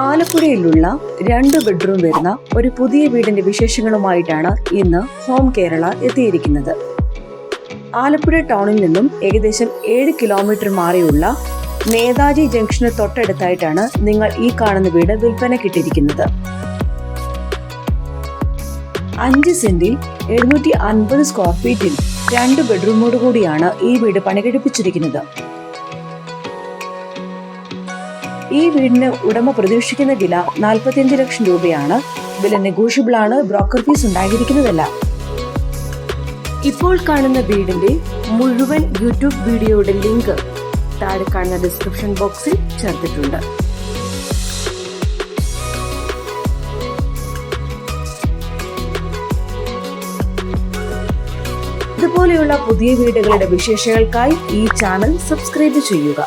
ആലപ്പുഴയിലുള്ള 2 bedroom വരുന്ന ഒരു പുതിയ വീടിന്റെ വിശേഷങ്ങളുമായിട്ടാണ് ഇന്ന് ഹോം കേരള എത്തിയിരിക്കുന്നത്. ആലപ്പുഴ ടൗണിൽ നിന്നും ഏകദേശം 7 കിലോമീറ്റർ മാറിയുള്ള നേതാജി ജംഗ്ഷന് തൊട്ടടുത്തായിട്ടാണ് നിങ്ങൾ ഈ കാണുന്ന വീട് വിൽപ്പനക്കിട്ടിരിക്കുന്നത്. 5 സെന്റിൽ 750 സ്ക്വയർ ഫീറ്റിൽ 2 ബെഡ്റൂമോട് കൂടിയാണ് ഈ വീട് പണികഴിപ്പിച്ചിരിക്കുന്നത്. ഈ വീടിന് ഉടമ പ്രതീക്ഷിക്കുന്ന വില 45 ലക്ഷം രൂപയാണ്. വില നെഗോഷ്യബിൾ ആണ്. ബ്രോക്കർ ഫീസ് ഉണ്ടായിരിക്കുന്നതല്ല. ഇപ്പോൾ കാണുന്ന വീടിന്റെ മുഴുവൻ യൂട്യൂബ് വീഡിയോയുടെ ലിങ്ക് താഴെ കാണുന്ന ഡിസ്ക്രിപ്ഷൻ ബോക്സിൽ ചേർത്തിട്ടുണ്ട്. ഇതുപോലെയുള്ള പുതിയ വീടുകളുടെ വിശേഷങ്ങൾക്കായി ഈ ചാനൽ സബ്സ്ക്രൈബ് ചെയ്യുക.